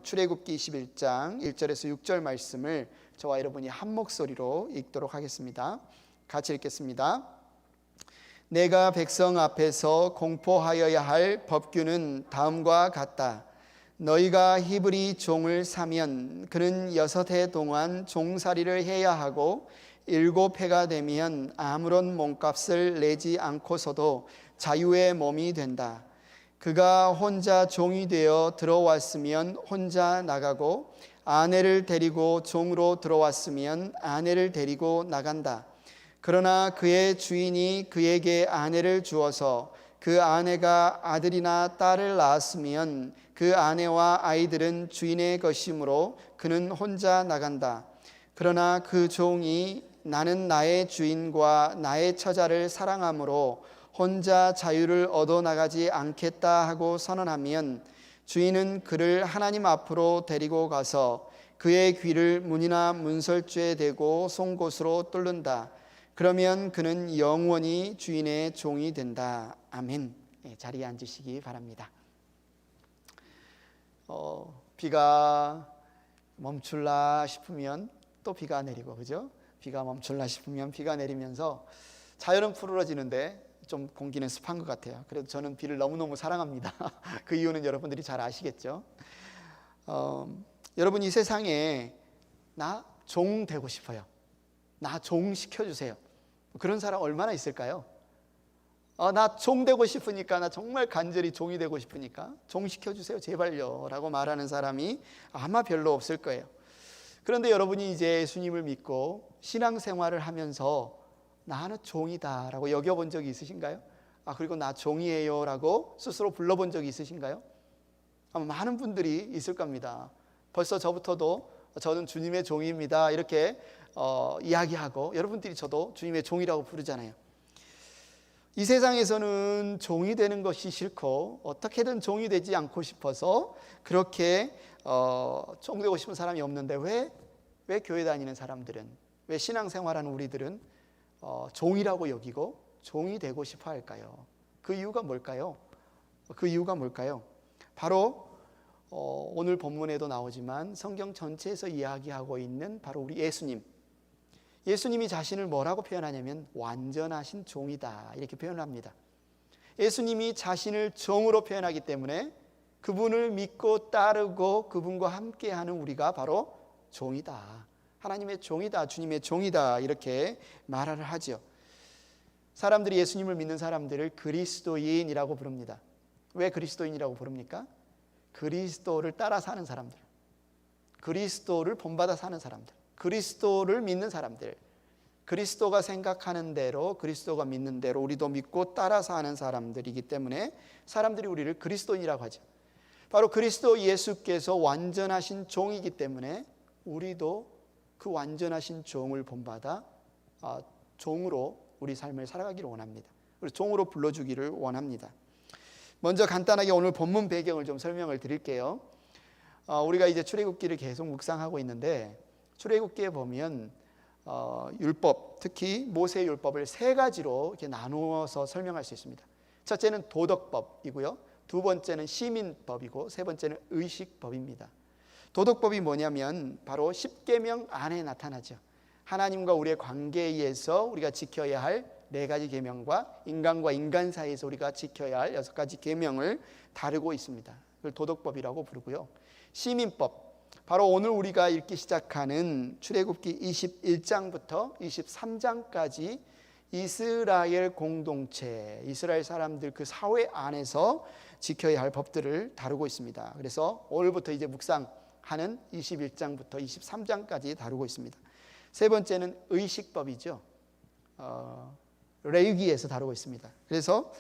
출애굽기 21장 1절에서 6절 말씀을 저와 여러분이 한 목소리로 읽도록 하겠습니다. 같이 읽겠습니다. 내가 백성 앞에서 공포하여야 할 법규는 다음과 같다. 너희가 히브리 종을 사면 그는 6해 동안 종살이를 해야 하고 7해가 되면 아무런 몸값을 내지 않고서도 자유의 몸이 된다. 그가 혼자 종이 되어 들어왔으면 혼자 나가고 아내를 데리고 종으로 들어왔으면 아내를 데리고 나간다. 그러나 그의 주인이 그에게 아내를 주어서 그 아내가 아들이나 딸을 낳았으면 그 아내와 아이들은 주인의 것이므로 그는 혼자 나간다. 그러나 그 종이 나는 나의 주인과 나의 처자를 사랑하므로 혼자 자유를 얻어 나가지 않겠다 하고 선언하면 주인은 그를 하나님 앞으로 데리고 가서 그의 귀를 문이나 문설주에 대고 송곳으로 뚫는다. 그러면 그는 영원히 주인의 종이 된다. 아멘. 자리에 앉으시기 바랍니다. 비가 멈출라 싶으면 또 비가 내리고, 그죠? 비가 멈출라 싶으면 비가 내리면서 자연은 푸르러지는데 좀 공기는 습한 것 같아요. 그래도 저는 비를 너무너무 사랑합니다. 그 이유는 여러분들이 잘 아시겠죠? 여러분, 이 세상에 나 종 되고 싶어요. 나 종 시켜주세요. 그런 사람 얼마나 있을까요? 나 종 되고 싶으니까, 나 정말 간절히 종이 되고 싶으니까 종 시켜주세요 제발요 라고 말하는 사람이 아마 별로 없을 거예요. 그런데 여러분이 이제 예수님을 믿고 신앙생활을 하면서 나는 종이다 라고 여겨본 적이 있으신가요? 그리고 나 종이에요 라고 스스로 불러본 적이 있으신가요? 아마 많은 분들이 있을 겁니다. 벌써 저부터도 저는 주님의 종입니다 이렇게 이야기하고, 여러분들이 저도 주님의 종이라고 부르잖아요. 이 세상에서는 종이 되는 것이 싫고 어떻게든 종이 되지 않고 싶어서 그렇게 종 되고 싶은 사람이 없는데 왜 교회 다니는 사람들은, 왜 신앙생활하는 우리들은 종이라고 여기고 종이 되고 싶어 할까요? 그 이유가 뭘까요? 바로 오늘 본문에도 나오지만 성경 전체에서 이야기하고 있는 바로 우리 예수님이 자신을 뭐라고 표현하냐면 완전하신 종이다 이렇게 표현합니다. 예수님이 자신을 종으로 표현하기 때문에 그분을 믿고 따르고 그분과 함께하는 우리가 바로 종이다, 하나님의 종이다, 주님의 종이다 이렇게 말을 하죠. 사람들이 예수님을 믿는 사람들을 그리스도인이라고 부릅니다. 왜 그리스도인이라고 부릅니까? 그리스도를 따라 사는 사람들, 그리스도를 본받아 사는 사람들, 그리스도를 믿는 사람들, 그리스도가 생각하는 대로, 그리스도가 믿는 대로 우리도 믿고 따라 사는 사람들이기 때문에 사람들이 우리를 그리스도인이라고 하죠. 바로 그리스도 예수께서 완전하신 종이기 때문에 우리도 그 완전하신 종을 본받아 종으로 우리 삶을 살아가기를 원합니다. 우리 종으로 불러주기를 원합니다. 먼저 간단하게 오늘 본문 배경을 좀 설명을 드릴게요. 우리가 이제 출애굽기를 계속 묵상하고 있는데, 출애굽기에 보면 율법, 특히 모세의 율법을 3가지로 이렇게 나누어서 설명할 수 있습니다. 첫째는 도덕법이고요, 두 번째는 시민법이고, 세 번째는 의식법입니다. 도덕법이 뭐냐면 바로 십계명 안에 나타나죠. 하나님과 우리의 관계에 의해서 우리가 지켜야 할 4가지 계명과 인간과 인간 사이에서 우리가 지켜야 할 6가지 계명을 다루고 있습니다. 그걸 도덕법이라고 부르고요. 시민법, 바로 오늘 우리가 읽기 시작하는 출애굽기 21장부터 23장까지 이스라엘 공동체, 이스라엘 사람들 그 사회 안에서 지켜야 할 법들을 다루고 있습니다. 그래서 오늘부터 이제 묵상하는 21장부터 23장까지 다루고 있습니다. 세 번째는 의식법이죠. 레위기에서 다루고 있습니다. 그래서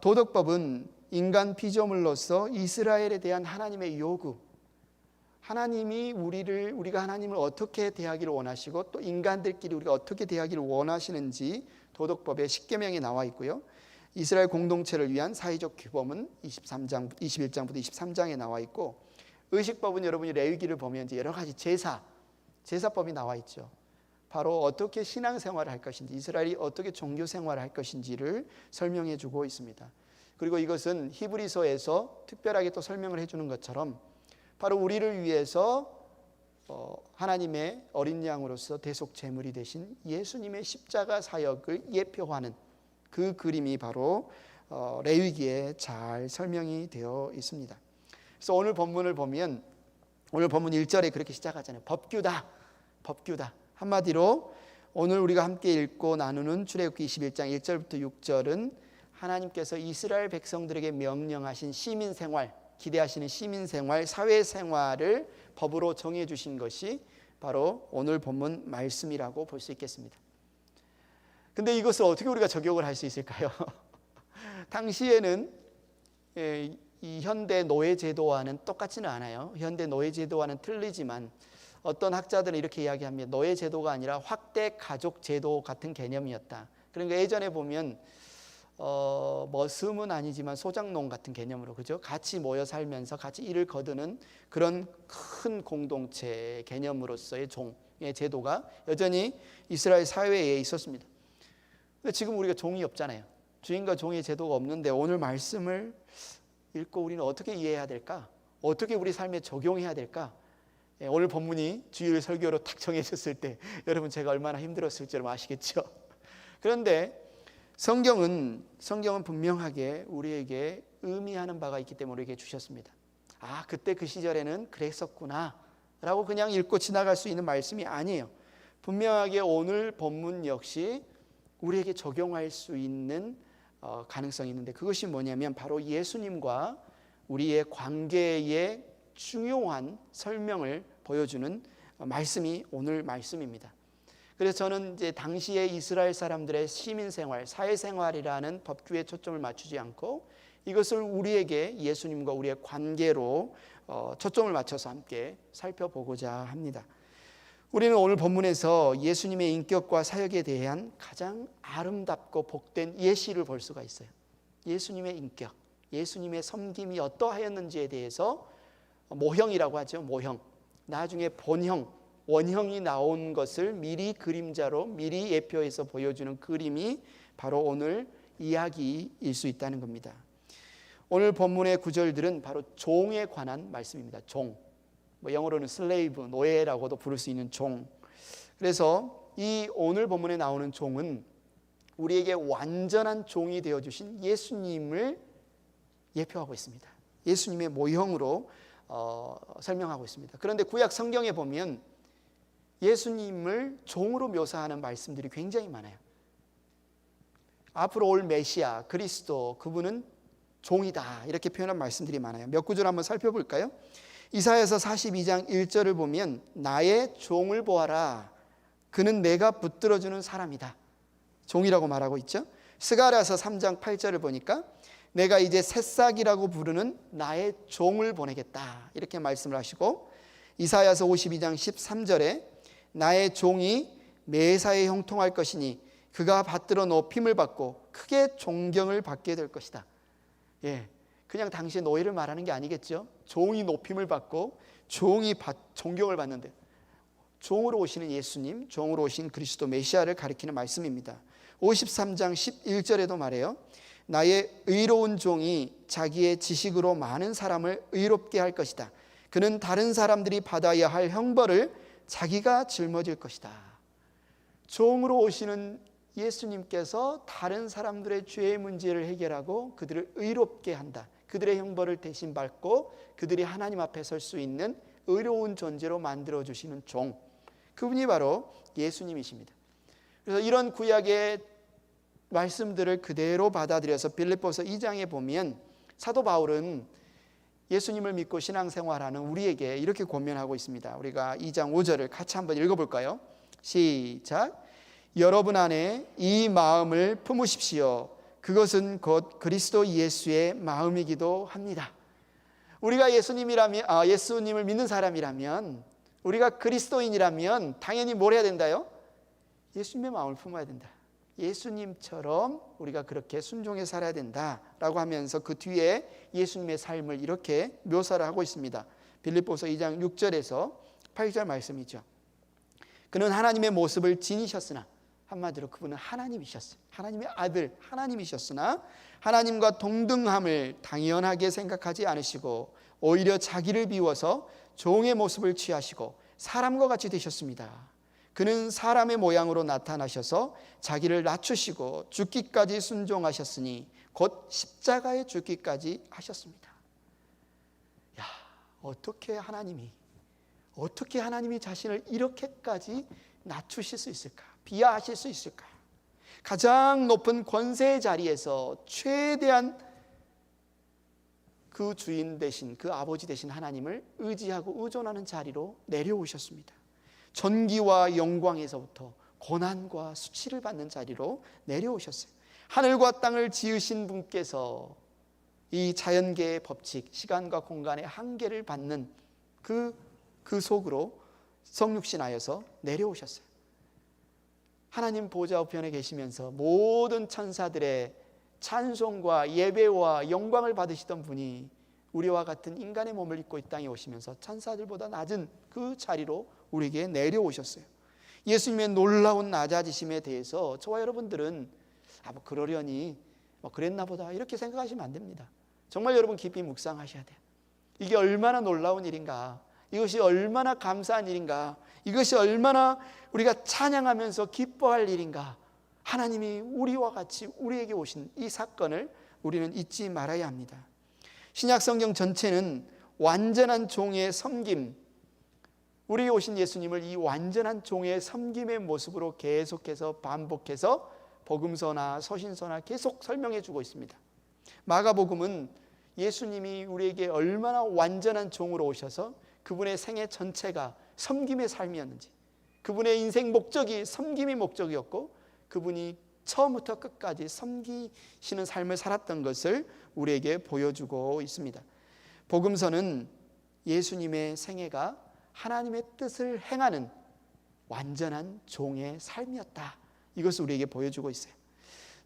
도덕법은 인간 피조물로서 이스라엘에 대한 하나님의 요구, 하나님이 우리가 하나님을 어떻게 대하기를 원하시고 또 인간들끼리 우리가 어떻게 대하기를 원하시는지 도덕법의 10계명에 나와 있고요. 이스라엘 공동체를 위한 사회적 규범은 21장부터 23장에 나와 있고, 의식법은 여러분이 레위기를 보면 이제 여러 가지 제사법이 나와 있죠. 바로 어떻게 신앙생활을 할 것인지, 이스라엘이 어떻게 종교생활을 할 것인지를 설명해 주고 있습니다. 그리고 이것은 히브리서에서 특별하게 또 설명을 해주는 것처럼 바로 우리를 위해서 하나님의 어린 양으로서 대속 제물이 되신 예수님의 십자가 사역을 예표하는 그 그림이 바로 레위기에 잘 설명이 되어 있습니다. 그래서 오늘 본문을 보면 오늘 본문 1절에 그렇게 시작하잖아요. 법규다. 법규다. 한마디로 오늘 우리가 함께 읽고 나누는 출애굽기 21장 1절부터 6절은 하나님께서 이스라엘 백성들에게 명령하신 시민생활, 기대하시는 시민생활, 사회생활을 법으로 정해 주신 것이 바로 오늘 본문 말씀이라고 볼 수 있겠습니다. 근데 이것을 어떻게 우리가 적용을 할 수 있을까요? 당시에는 이 현대 노예제도와는 똑같지는 않아요. 현대 노예제도와는 틀리지만 어떤 학자들은 이렇게 이야기합니다. 노예제도가 아니라 확대 가족제도 같은 개념이었다. 그러니까 예전에 보면 머슴은 아니지만 소작농 같은 개념으로, 그죠? 같이 모여 살면서 같이 일을 거두는 그런 큰 공동체 개념으로서의 종의 제도가 여전히 이스라엘 사회에 있었습니다. 근데 지금 우리가 종이 없잖아요. 주인과 종의 제도가 없는데 오늘 말씀을 읽고 우리는 어떻게 이해해야 될까? 어떻게 우리 삶에 적용해야 될까? 오늘 본문이 주일 설교로 딱 정해졌을 때 여러분 제가 얼마나 힘들었을 줄 아시겠죠? 그런데 성경은 분명하게 우리에게 의미하는 바가 있기 때문에 우리에게 주셨습니다. 아, 그때 그 시절에는 그랬었구나 라고 그냥 읽고 지나갈 수 있는 말씀이 아니에요. 분명하게 오늘 본문 역시 우리에게 적용할 수 있는 가능성이 있는데, 그것이 뭐냐면 바로 예수님과 우리의 관계의 중요한 설명을 보여주는 말씀이 오늘 말씀입니다. 그래서 저는 이제 당시에 이스라엘 사람들의 시민생활, 사회생활이라는 법규에 초점을 맞추지 않고 이것을 우리에게 예수님과 우리의 관계로 초점을 맞춰서 함께 살펴보고자 합니다. 우리는 오늘 본문에서 예수님의 인격과 사역에 대한 가장 아름답고 복된 예시를 볼 수가 있어요. 예수님의 인격, 예수님의 섬김이 어떠하였는지에 대해서 모형이라고 하죠. 모형. 나중에 본형, 원형이 나온 것을 미리 그림자로 미리 예표해서 보여주는 그림이 바로 오늘 이야기일 수 있다는 겁니다. 오늘 본문의 구절들은 바로 종에 관한 말씀입니다. 종. 영어로는 슬레이브, 노예라고도 부를 수 있는 종. 그래서 이 오늘 본문에 나오는 종은 우리에게 완전한 종이 되어주신 예수님을 예표하고 있습니다. 예수님의 모형으로 설명하고 있습니다. 그런데 구약 성경에 보면 예수님을 종으로 묘사하는 말씀들이 굉장히 많아요. 앞으로 올 메시아, 그리스도, 그분은 종이다 이렇게 표현한 말씀들이 많아요. 몇 구절 한번 살펴볼까요? 이사야서 42장 1절을 보면 나의 종을 보아라, 그는 내가 붙들어주는 사람이다. 종이라고 말하고 있죠. 스가랴서 3장 8절을 보니까 내가 이제 새싹이라고 부르는 나의 종을 보내겠다 이렇게 말씀을 하시고, 이사야서 52장 13절에 나의 종이 매사에 형통할 것이니 그가 받들어 높임을 받고 크게 존경을 받게 될 것이다. 그냥 당시의 노예를 말하는 게 아니겠죠. 종이 높임을 받고 종이 존경을 받는데 종으로 오시는 예수님, 종으로 오신 그리스도 메시아를 가리키는 말씀입니다. 53장 11절에도 말해요. 나의 의로운 종이 자기의 지식으로 많은 사람을 의롭게 할 것이다. 그는 다른 사람들이 받아야 할 형벌을 자기가 짊어질 것이다. 종으로 오시는 예수님께서 다른 사람들의 죄의 문제를 해결하고 그들을 의롭게 한다. 그들의 형벌을 대신 받고 그들이 하나님 앞에 설 수 있는 의로운 존재로 만들어주시는 종, 그분이 바로 예수님이십니다. 그래서 이런 구약의 말씀들을 그대로 받아들여서 빌립보서 2장에 보면 사도 바울은 예수님을 믿고 신앙생활하는 우리에게 이렇게 권면하고 있습니다. 우리가 2장 5절을 같이 한번 읽어볼까요? 시작. 여러분 안에 이 마음을 품으십시오. 그것은 곧 그리스도 예수의 마음이기도 합니다. 우리가 예수님을 믿는 사람이라면, 우리가 그리스도인이라면 당연히 뭘 해야 된다요? 예수님의 마음을 품어야 된다. 예수님처럼 우리가 그렇게 순종해 살아야 된다라고 하면서 그 뒤에 예수님의 삶을 이렇게 묘사를 하고 있습니다. 빌립보서 2장 6절에서 8절 말씀이죠. 그는 하나님의 모습을 지니셨으나, 한마디로 그분은 하나님이셨어요. 하나님의 아들, 하나님이셨으나 하나님과 동등함을 당연하게 생각하지 않으시고 오히려 자기를 비워서 종의 모습을 취하시고 사람과 같이 되셨습니다. 그는 사람의 모양으로 나타나셔서 자기를 낮추시고 죽기까지 순종하셨으니 곧 십자가에 죽기까지 하셨습니다. 야, 어떻게 하나님이 자신을 이렇게까지 낮추실 수 있을까? 비하하실 수 있을까? 가장 높은 권세의 자리에서 최대한 그 주인 되신, 그 아버지 되신 하나님을 의지하고 의존하는 자리로 내려오셨습니다. 존귀와 영광에서부터 고난과 수치를 받는 자리로 내려오셨어요. 하늘과 땅을 지으신 분께서 이 자연계의 법칙, 시간과 공간의 한계를 받는 그 속으로 성육신하여서 내려오셨어요. 하나님 보좌 우편에 계시면서 모든 천사들의 찬송과 예배와 영광을 받으시던 분이 우리와 같은 인간의 몸을 입고 이 땅에 오시면서 천사들보다 낮은 그 자리로 우리에게 내려오셨어요. 예수님의 놀라운 낮아지심에 대해서 저와 여러분들은 뭐 그러려니 그랬나 보다 이렇게 생각하시면 안 됩니다. 정말 여러분 깊이 묵상하셔야 돼요. 이게 얼마나 놀라운 일인가, 이것이 얼마나 감사한 일인가, 이것이 얼마나 우리가 찬양하면서 기뻐할 일인가. 하나님이 우리와 같이 우리에게 오신 이 사건을 우리는 잊지 말아야 합니다. 신약 성경 전체는 완전한 종의 섬김, 우리에게 오신 예수님을 이 완전한 종의 섬김의 모습으로 계속해서 반복해서 복음서나 서신서나 계속 설명해 주고 있습니다. 마가복음은 예수님이 우리에게 얼마나 완전한 종으로 오셔서 그분의 생애 전체가 섬김의 삶이었는지, 그분의 인생 목적이 섬김의 목적이었고 그분이 처음부터 끝까지 섬기시는 삶을 살았던 것을 우리에게 보여주고 있습니다. 복음서는 예수님의 생애가 하나님의 뜻을 행하는 완전한 종의 삶이었다, 이것을 우리에게 보여주고 있어요.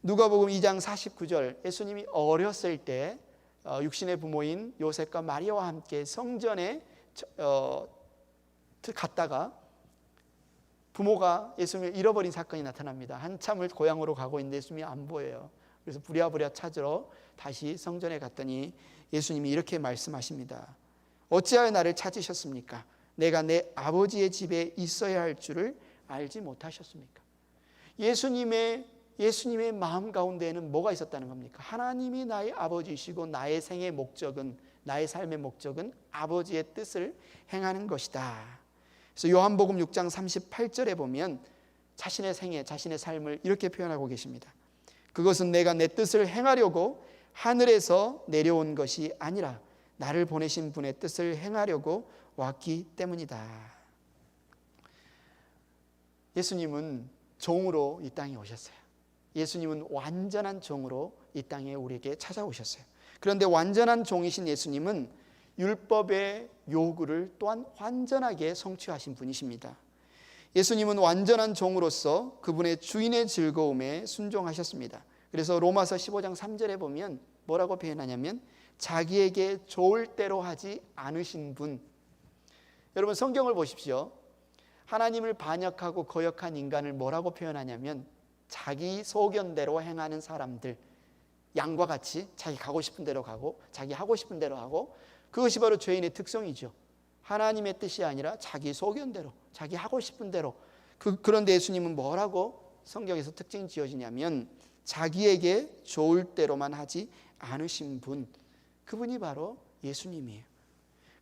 누가복음 2장 49절, 예수님이 어렸을 때 육신의 부모인 요셉과 마리아와 함께 성전에 갔다가 부모가 예수님을 잃어버린 사건이 나타납니다. 한참을 고향으로 가고 있는데 예수님이 안 보여요. 그래서 부랴부랴 찾으러 다시 성전에 갔더니 예수님이 이렇게 말씀하십니다. 어찌하여 나를 찾으셨습니까? 내가 내 아버지의 집에 있어야 할 줄을 알지 못하셨습니까? 예수님의 마음 가운데에는 뭐가 있었다는 겁니까? 하나님이 나의 아버지이시고 나의 생의 목적은, 나의 삶의 목적은 아버지의 뜻을 행하는 것이다. 그래서 요한복음 6장 38절에 보면 자신의 생애, 자신의 삶을 이렇게 표현하고 계십니다. 그것은 내가 내 뜻을 행하려고 하늘에서 내려온 것이 아니라 나를 보내신 분의 뜻을 행하려고 왔기 때문이다. 예수님은 종으로 이 땅에 오셨어요. 예수님은 완전한 종으로 이 땅에 우리에게 찾아오셨어요. 그런데 완전한 종이신 예수님은 율법의 요구를 또한 완전하게 성취하신 분이십니다. 예수님은 완전한 종으로서 그분의 주인의 즐거움에 순종하셨습니다. 그래서 로마서 15장 3절에 보면 뭐라고 표현하냐면 자기에게 좋을 대로 하지 않으신 분. 여러분 성경을 보십시오. 하나님을 반역하고 거역한 인간을 뭐라고 표현하냐면 자기 소견대로 행하는 사람들, 양과 같이 자기 가고 싶은 대로 가고 자기 하고 싶은 대로 하고, 그것이 바로 죄인의 특성이죠. 하나님의 뜻이 아니라 자기 소견대로, 자기 하고 싶은 대로. 그런데 예수님은 뭐라고 성경에서 특징 지어지냐면 자기에게 좋을 대로만 하지 않으신 분, 그분이 바로 예수님이에요.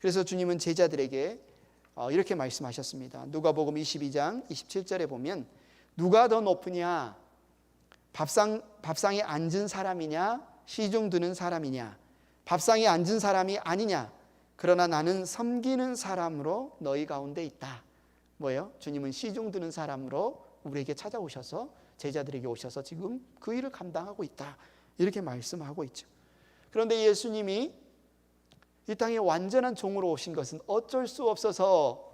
그래서 주님은 제자들에게 이렇게 말씀하셨습니다. 누가복음 22장 27절에 보면 누가 더 높으냐, 밥상에 앉은 사람이냐 시중 드는 사람이냐, 밥상에 앉은 사람이 아니냐, 그러나 나는 섬기는 사람으로 너희 가운데 있다. 뭐예요? 주님은 시중 드는 사람으로 우리에게 찾아오셔서 제자들에게 오셔서 지금 그 일을 감당하고 있다, 이렇게 말씀하고 있죠. 그런데 예수님이 이 땅에 완전한 종으로 오신 것은 어쩔 수 없어서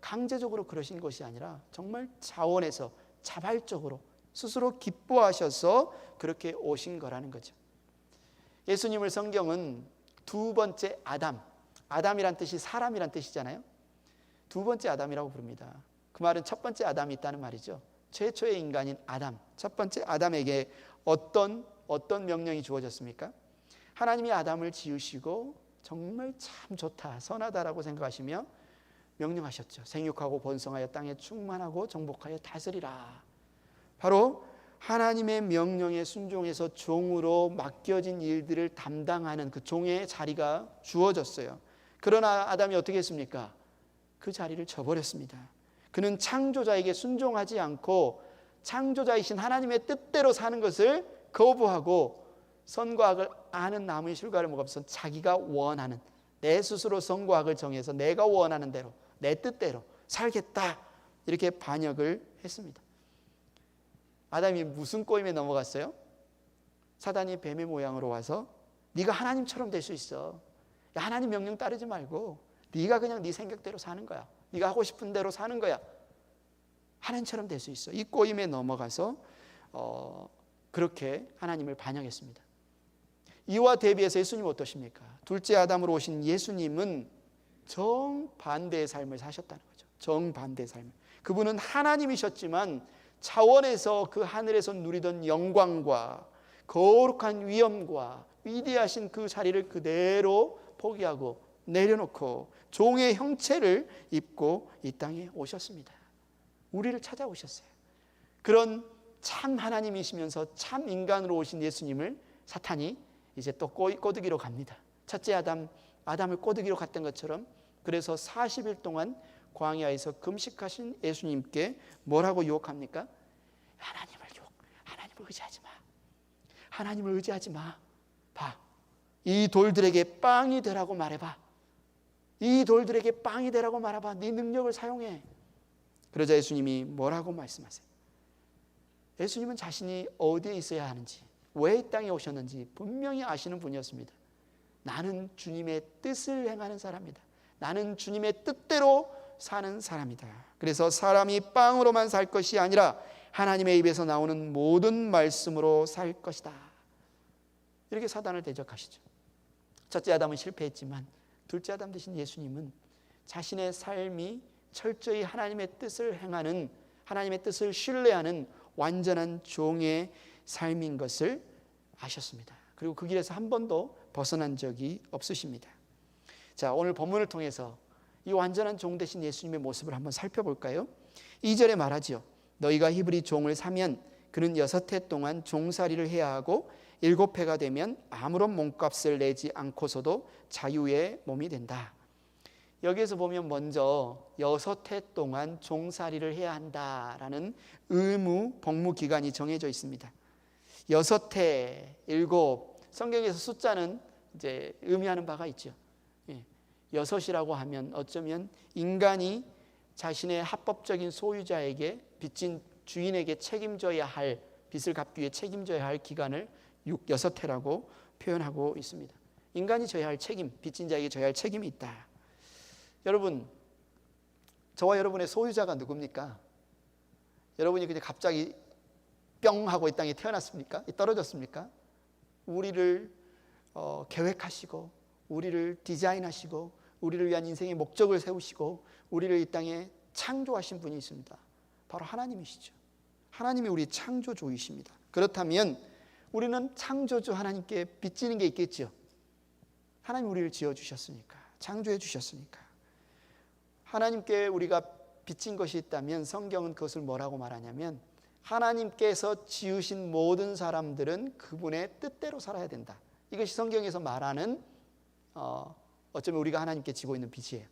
강제적으로 그러신 것이 아니라 정말 자원해서 자발적으로 스스로 기뻐하셔서 그렇게 오신 거라는 거죠. 예수님을 성경은 두 번째 아담이란 뜻이 사람이란 뜻이잖아요. 두 번째 아담이라고 부릅니다. 그 말은 첫 번째 아담이 있다는 말이죠. 최초의 인간인 아담, 첫 번째 아담에게 어떤 명령이 주어졌습니까? 하나님이 아담을 지으시고 정말 참 좋다, 선하다라고 생각하시며 명령하셨죠. 생육하고 번성하여 땅에 충만하고 정복하여 다스리라. 바로 하나님의 명령에 순종해서 종으로 맡겨진 일들을 담당하는 그 종의 자리가 주어졌어요. 그러나 아담이 어떻게 했습니까? 그 자리를 저버렸습니다. 그는 창조자에게 순종하지 않고 창조자이신 하나님의 뜻대로 사는 것을 거부하고 선과 악을 아는 나무의 실과를 먹으면서 자기가 원하는, 내 스스로 선과 악을 정해서 내가 원하는 대로, 내 뜻대로 살겠다, 이렇게 반역을 했습니다. 아담이 무슨 꼬임에 넘어갔어요? 사단이 뱀의 모양으로 와서 네가 하나님처럼 될 수 있어. 하나님 명령 따르지 말고 네가 그냥 네 생각대로 사는 거야. 네가 하고 싶은 대로 사는 거야. 하나님처럼 될 수 있어. 이 꼬임에 넘어가서 그렇게 하나님을 반역했습니다. 이와 대비해서 예수님은 어떠십니까? 둘째 아담으로 오신 예수님은 정반대의 삶을 사셨다는 거죠. 정반대의 삶을. 그분은 하나님이셨지만 차원에서 그 하늘에서 누리던 영광과 거룩한 위엄과 위대하신 그 자리를 그대로 포기하고 내려놓고 종의 형체를 입고 이 땅에 오셨습니다. 우리를 찾아오셨어요. 그런 참 하나님이시면서 참 인간으로 오신 예수님을 사탄이 이제 또 꼬드기로 갑니다. 첫째 아담을 꼬드기로 갔던 것처럼, 그래서 40일 동안 광야에서 금식하신 예수님께 뭐라고 유혹합니까? 하나님을 의지하지 마. 하나님을 의지하지 마. 봐. 이 돌들에게 빵이 되라고 말해봐. 이 돌들에게 빵이 되라고 말해봐. 네 능력을 사용해. 그러자 예수님이 뭐라고 말씀하세요? 예수님은 자신이 어디에 있어야 하는지, 왜 이 땅에 오셨는지 분명히 아시는 분이었습니다. 나는 주님의 뜻을 행하는 사람이다. 나는 주님의 뜻대로 사는 사람이다. 그래서 사람이 빵으로만 살 것이 아니라 하나님의 입에서 나오는 모든 말씀으로 살 것이다. 이렇게 사단을 대적하시죠. 첫째 아담은 실패했지만 둘째 아담 되신 예수님은 자신의 삶이 철저히 하나님의 뜻을 행하는, 하나님의 뜻을 신뢰하는 완전한 종의 삶인 것을 아셨습니다. 그리고 그 길에서 한 번도 벗어난 적이 없으십니다. 자, 오늘 본문을 통해서 이 완전한 종 되신 예수님의 모습을 한번 살펴볼까요? 2절에 말하지요. 너희가 히브리 종을 사면 그는 6해 동안 종살이를 해야 하고 7해가 되면 아무런 몸값을 내지 않고서도 자유의 몸이 된다. 여기에서 보면 먼저 6해 동안 종살이를 해야 한다라는 의무, 복무 기간이 정해져 있습니다. 6해, 7, 성경에서 숫자는 이제 의미하는 바가 있죠. 6이라고 하면 어쩌면 인간이 자신의 합법적인 소유자에게, 빚진 주인에게 책임져야 할, 빚을 갚기 위해 책임져야 할 기간을 6해라고 표현하고 있습니다. 인간이 져야 할 책임, 빚진 자에게 져야 할 책임이 있다. 여러분, 저와 여러분의 소유자가 누굽니까? 여러분이 그냥 갑자기 뿅 하고 이 땅에 태어났습니까? 떨어졌습니까? 우리를 계획하시고, 우리를 디자인하시고, 우리를 위한 인생의 목적을 세우시고, 우리를 이 땅에 창조하신 분이 있습니다. 바로 하나님이시죠. 하나님이 우리 창조주이십니다. 그렇다면 우리는 창조주 하나님께 빚지는 게 있겠죠. 하나님 우리를 지어주셨으니까, 창조해 주셨으니까. 하나님께 우리가 빚진 것이 있다면 성경은 그것을 뭐라고 말하냐면, 하나님께서 지으신 모든 사람들은 그분의 뜻대로 살아야 된다. 이것이 성경에서 말하는 어쩌면 우리가 하나님께 지고 있는 빚이에요.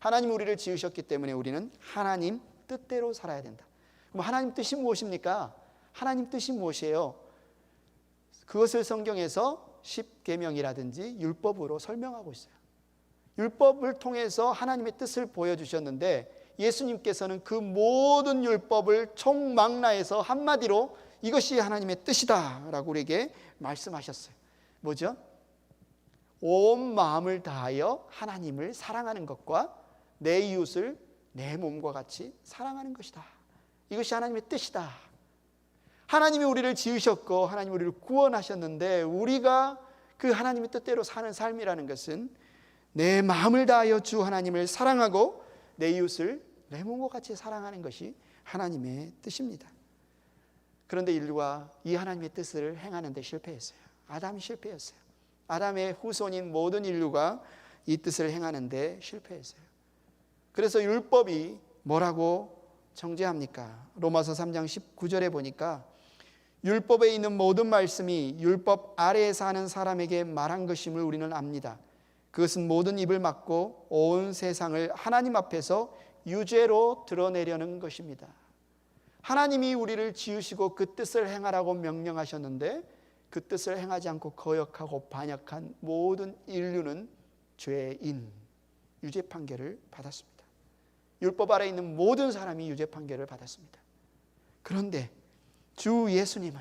하나님 우리를 지으셨기 때문에 우리는 하나님 뜻대로 살아야 된다. 그럼 하나님 뜻이 무엇입니까? 하나님 뜻이 무엇이에요? 그것을 성경에서 십계명이라든지 율법으로 설명하고 있어요. 율법을 통해서 하나님의 뜻을 보여주셨는데, 예수님께서는 그 모든 율법을 총망라해서 한마디로 이것이 하나님의 뜻이다 라고 우리에게 말씀하셨어요. 뭐죠? 온 마음을 다하여 하나님을 사랑하는 것과 내 이웃을 내 몸과 같이 사랑하는 것이다. 이것이 하나님의 뜻이다. 하나님이 우리를 지으셨고 하나님이 우리를 구원하셨는데, 우리가 그 하나님의 뜻대로 사는 삶이라는 것은 내 마음을 다하여 주 하나님을 사랑하고 내 이웃을 내 몸과 같이 사랑하는 것이 하나님의 뜻입니다. 그런데 인류가 이 하나님의 뜻을 행하는 데 실패했어요. 아담이 실패했어요. 아담의 후손인 모든 인류가 이 뜻을 행하는데 실패했어요. 그래서 율법이 뭐라고 정죄합니까? 로마서 3장 19절에 보니까 율법에 있는 모든 말씀이 율법 아래에 사는 사람에게 말한 것임을 우리는 압니다. 그것은 모든 입을 막고 온 세상을 하나님 앞에서 유죄로 드러내려는 것입니다. 하나님이 우리를 지으시고 그 뜻을 행하라고 명령하셨는데 그 뜻을 행하지 않고 거역하고 반역한 모든 인류는 죄인, 유죄 판결을 받았습니다. 율법 아래에 있는 모든 사람이 유죄 판결을 받았습니다. 그런데 주 예수님은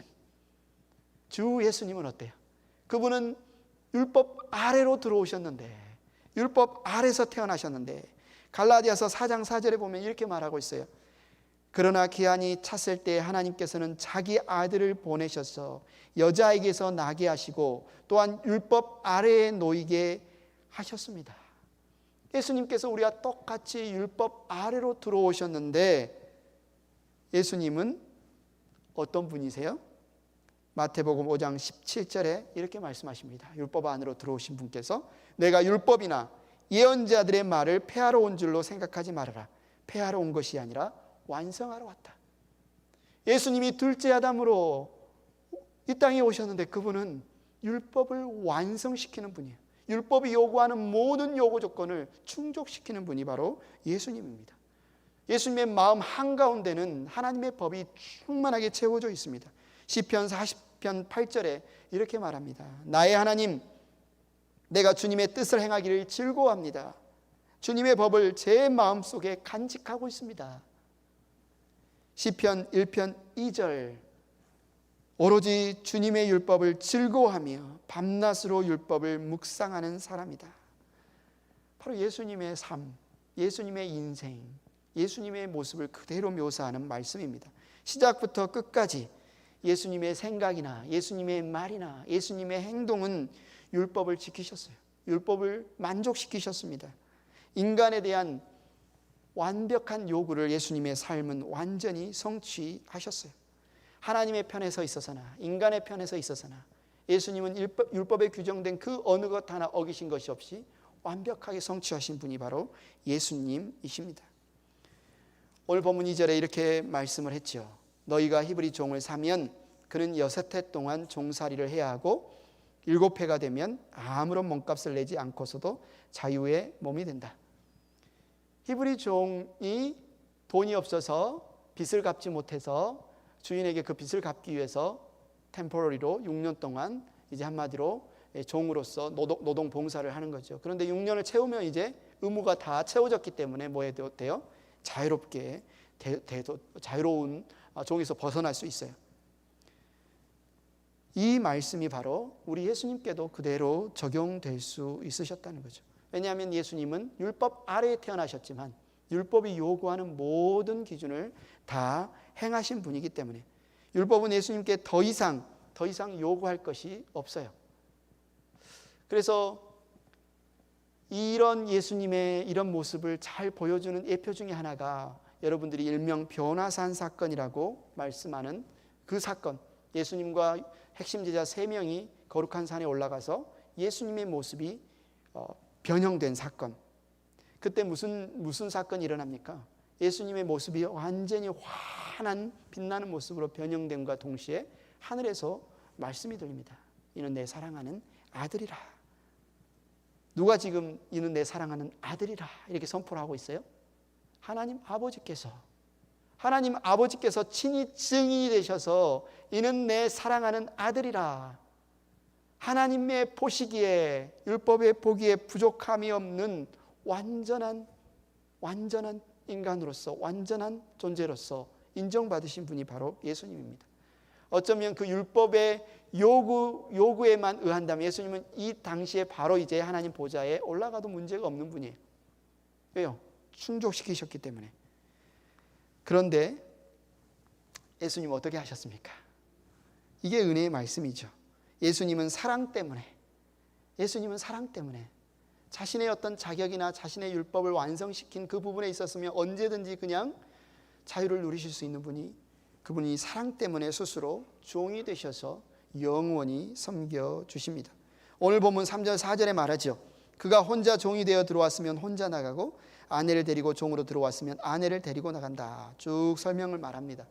어때요? 그분은 율법 아래로 들어오셨는데, 율법 아래서 태어나셨는데, 갈라디아서 4장 4절에 보면 이렇게 말하고 있어요. 그러나 기한이 찼을 때 하나님께서는 자기 아들을 보내셔서 여자에게서 나게 하시고 또한 율법 아래에 놓이게 하셨습니다. 예수님께서 우리와 똑같이 율법 아래로 들어오셨는데 예수님은 어떤 분이세요? 마태복음 5장 17절에 이렇게 말씀하십니다. 율법 안으로 들어오신 분께서 내가 율법이나 예언자들의 말을 폐하러 온 줄로 생각하지 말아라. 폐하러 온 것이 아니라 완성하러 왔다. 예수님이 둘째 아담으로 이 땅에 오셨는데 그분은 율법을 완성시키는 분이에요. 율법이 요구하는 모든 요구 조건을 충족시키는 분이 바로 예수님입니다. 예수님의 마음 한가운데는 하나님의 법이 충만하게 채워져 있습니다. 시편 40편 8절에 이렇게 말합니다. 나의 하나님, 내가 주님의 뜻을 행하기를 즐거워합니다. 주님의 법을 제 마음속에 간직하고 있습니다. 시편 1편 2절 오로지 주님의 율법을 즐거워하며 밤낮으로 율법을 묵상하는 사람이다. 바로 예수님의 삶, 예수님의 인생, 예수님의 모습을 그대로 묘사하는 말씀입니다. 시작부터 끝까지 예수님의 생각이나 예수님의 말이나 예수님의 행동은 율법을 지키셨어요. 율법을 만족시키셨습니다. 인간에 대한 완벽한 요구를 예수님의 삶은 완전히 성취하셨어요. 하나님의 편에 서 있어서나 인간의 편에 서 있어서나 예수님은 율법에 규정된 그 어느 것 하나 어기신 것이 없이 완벽하게 성취하신 분이 바로 예수님이십니다. 오늘 본문 2절에 이렇게 말씀을 했죠. 너희가 히브리 종을 사면 그는 6해 동안 종살이를 해야 하고 7해가 되면 아무런 몸값을 내지 않고서도 자유의 몸이 된다. 히브리 종이 돈이 없어서 빚을 갚지 못해서 주인에게 그 빚을 갚기 위해서 템포러리로 6년 동안 이제 한마디로 종으로서 노동 봉사를 하는 거죠. 그런데 6년을 채우면 이제 의무가 다 채워졌기 때문에 뭐 해도 돼요? 자유롭게 자유로운 종에서 벗어날 수 있어요. 이 말씀이 바로 우리 예수님께도 그대로 적용될 수 있으셨다는 거죠. 왜냐하면 예수님은 율법 아래에 태어나셨지만 율법이 요구하는 모든 기준을 다 행하신 분이기 때문에 율법은 예수님께 더 이상 요구할 것이 없어요. 그래서 이런 예수님의 이런 모습을 잘 보여주는 예표 중에 하나가 여러분들이 일명 변화산 사건이라고 말씀하는 그 사건, 예수님과 핵심 제자 3명이 거룩한 산에 올라가서 예수님의 모습이 변형된 사건. 그때 무슨 사건이 일어납니까? 예수님의 모습이 완전히 환한 빛나는 모습으로 변형됨과 동시에 하늘에서 말씀이 들립니다. 이는 내 사랑하는 아들이라. 누가 지금 이는 내 사랑하는 아들이라 이렇게 선포를 하고 있어요? 하나님 아버지께서 친히 증인이 되셔서 이는 내 사랑하는 아들이라. 하나님의 보시기에 율법의 보기에 부족함이 없는 완전한 인간으로서 완전한 존재로서 인정받으신 분이 바로 예수님입니다. 어쩌면 그 율법의 요구에만 의한다면 예수님은 이 당시에 바로 이제 하나님 보좌에 올라가도 문제가 없는 분이에요. 왜요? 충족시키셨기 때문에. 그런데 예수님은 어떻게 하셨습니까? 이게 은혜의 말씀이죠. 예수님은 사랑 때문에 자신의 어떤 자격이나 자신의 율법을 완성시킨 그 부분에 있었으면 언제든지 그냥 자유를 누리실 수 있는 분이 그분이 사랑 때문에 스스로 종이 되셔서 영원히 섬겨주십니다. 오늘 본문 3절 4절에 말하죠. 그가 혼자 종이 되어 들어왔으면 혼자 나가고 아내를 데리고 종으로 들어왔으면 아내를 데리고 나간다. 쭉 설명을 말합니다.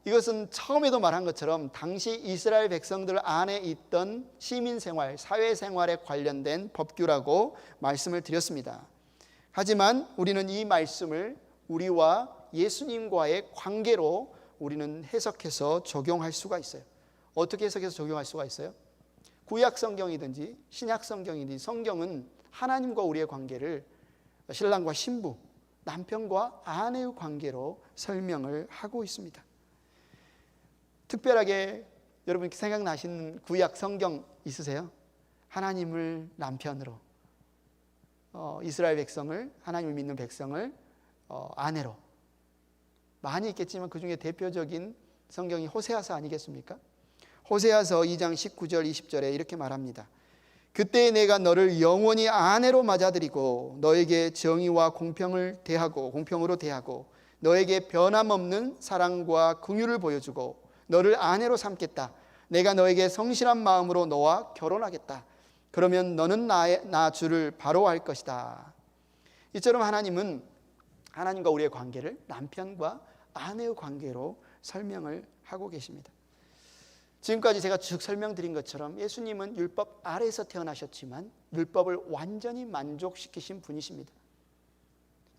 이것은 처음에도 말한 것처럼 당시 이스라엘 백성들 안에 있던 시민생활, 사회생활에 관련된 법규라고 말씀을 드렸습니다. 하지만 우리는 이 말씀을 우리와 예수님과의 관계로 우리는 해석해서 적용할 수가 있어요. 어떻게 해석해서 적용할 수가 있어요? 구약 성경이든지 신약 성경이든지 성경은 하나님과 우리의 관계를 신랑과 신부, 남편과 아내의 관계로 설명을 하고 있습니다. 특별하게 여러분 생각나시는 구약 성경 있으세요? 하나님을 남편으로, 이스라엘 백성을, 하나님을 믿는 백성을 아내로. 많이 있겠지만 그 중에 대표적인 성경이 호세아서 아니겠습니까? 호세아서 2장 19절 20절에 이렇게 말합니다. 그때 내가 너를 영원히 아내로 맞아들이고 너에게 정의와 공평으로 대하고 너에게 변함없는 사랑과 긍휼을 보여주고 너를 아내로 삼겠다. 내가 너에게 성실한 마음으로 너와 결혼하겠다. 그러면 너는 나 주를 바로 알 것이다. 이처럼 하나님은 하나님과 우리의 관계를 남편과 아내의 관계로 설명을 하고 계십니다. 지금까지 제가 쭉 설명드린 것처럼 예수님은 율법 아래에서 태어나셨지만 율법을 완전히 만족시키신 분이십니다.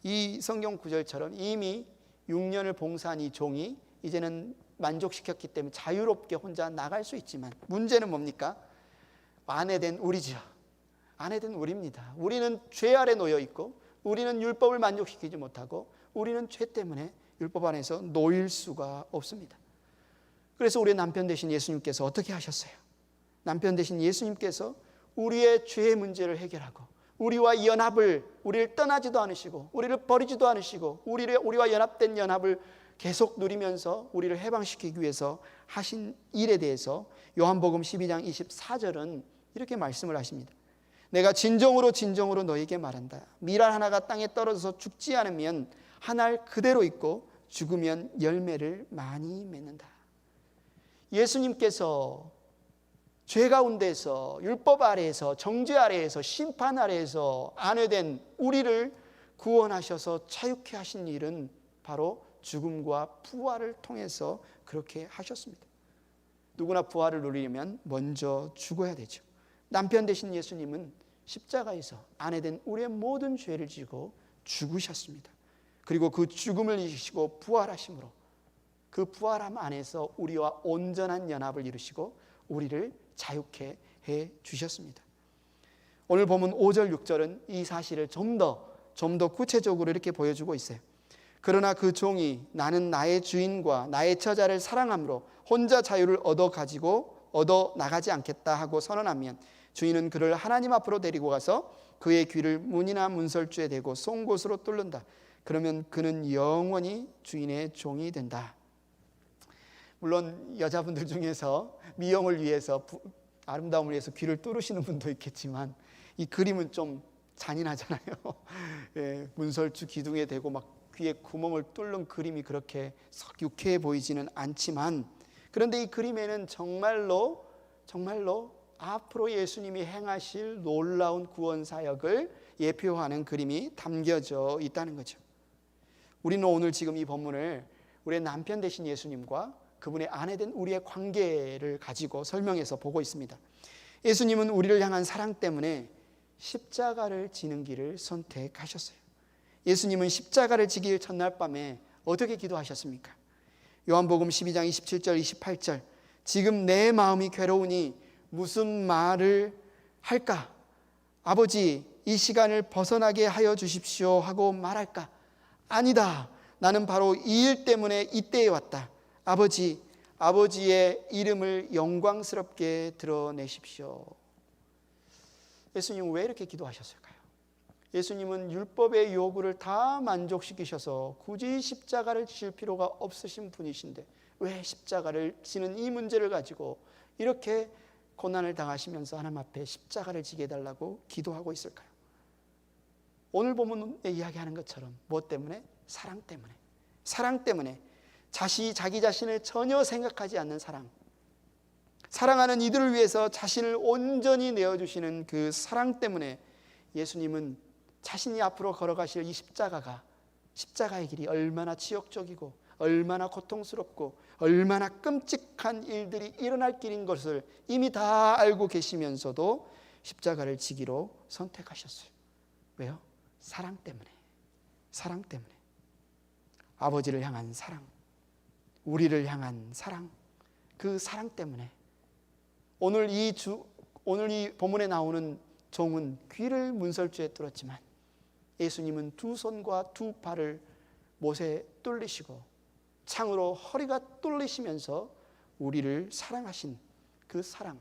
이 성경 구절처럼 이미 6년을 봉사한 이 종이 이제는 만족시켰기 때문에 자유롭게 혼자 나갈 수 있지만 문제는 뭡니까? 아내된 우리죠. 아내된 우리입니다. 우리는 죄 아래 놓여 있고 우리는 율법을 만족시키지 못하고 우리는 죄 때문에 율법 안에서 놓일 수가 없습니다. 그래서 우리의 남편 되신 예수님께서 어떻게 하셨어요? 남편 되신 예수님께서 우리의 죄의 문제를 해결하고 우리와 연합을, 우리를 떠나지도 않으시고 우리를 버리지도 않으시고 우리와 연합된 연합을 계속 누리면서 우리를 해방시키기 위해서 하신 일에 대해서 요한복음 12장 24절은 이렇게 말씀을 하십니다. 내가 진정으로 너에게 말한다. 밀알 하나가 땅에 떨어져서 죽지 않으면 한 알 그대로 있고 죽으면 열매를 많이 맺는다. 예수님께서 죄 가운데서 율법 아래에서 정죄 아래에서 심판 아래에서 아내된 우리를 구원하셔서 자유케 하신 일은 바로 죽음과 부활을 통해서 그렇게 하셨습니다. 누구나 부활을 누리려면 먼저 죽어야 되죠. 남편 되신 예수님은 십자가에서 아내된 우리의 모든 죄를 지고 죽으셨습니다. 그리고 그 죽음을 이기시고 부활하심으로 그 부활함 안에서 우리와 온전한 연합을 이루시고 우리를 자유케 해 주셨습니다. 오늘 본문 5절 6절은 이 사실을 좀 더 구체적으로 이렇게 보여주고 있어요. 그러나 그 종이 나는 나의 주인과 나의 처자를 사랑함으로 혼자 자유를 얻어 나가지 않겠다 하고 선언하면 주인은 그를 하나님 앞으로 데리고 가서 그의 귀를 문이나 문설주에 대고 송곳으로 뚫는다. 그러면 그는 영원히 주인의 종이 된다. 물론 여자분들 중에서 미용을 위해서 아름다움을 위해서 귀를 뚫으시는 분도 있겠지만 이 그림은 좀 잔인하잖아요. 예, 문설주 기둥에 대고 막 귀에 구멍을 뚫는 그림이 그렇게 썩 유쾌해 보이지는 않지만 그런데 이 그림에는 정말로 앞으로 예수님이 행하실 놀라운 구원 사역을 예표하는 그림이 담겨져 있다는 거죠. 우리는 오늘 지금 이 본문을 우리의 남편 되신 예수님과 그분의 아내 된 우리의 관계를 가지고 설명해서 보고 있습니다. 예수님은 우리를 향한 사랑 때문에 십자가를 지는 길을 선택하셨어요. 예수님은 십자가를 지길 첫날 밤에 어떻게 기도하셨습니까? 요한복음 12장 27절 28절 지금 내 마음이 괴로우니 무슨 말을 할까? 아버지 이 시간을 벗어나게 하여 주십시오 하고 말할까? 아니다. 나는 바로 이 일 때문에 이때에 왔다. 아버지의 이름을 영광스럽게 드러내십시오. 예수님은 왜 이렇게 기도하셨을까요? 예수님은 율법의 요구를 다 만족시키셔서 굳이 십자가를 지실 필요가 없으신 분이신데 왜 십자가를 지는 이 문제를 가지고 이렇게 고난을 당하시면서 하나님 앞에 십자가를 지게 해달라고 기도하고 있을까요? 오늘 본문에 이야기하는 것처럼 무엇 때문에? 사랑 때문에 자기 자신을 전혀 생각하지 않는 사랑. 사랑하는 이들을 위해서 자신을 온전히 내어주시는 그 사랑 때문에 예수님은 자신이 앞으로 걸어가실 이 십자가의 길이 얼마나 치욕적이고 얼마나 고통스럽고 얼마나 끔찍한 일들이 일어날 길인 것을 이미 다 알고 계시면서도 십자가를 지기로 선택하셨어요. 왜요? 사랑 때문에. 사랑 때문에. 아버지를 향한 사랑, 우리를 향한 사랑, 그 사랑 때문에 오늘 이 본문에 나오는 종은 귀를 문설주에 뚫었지만 예수님은 두 손과 두 발을 못에 뚫리시고 창으로 허리가 뚫리시면서 우리를 사랑하신 그 사랑,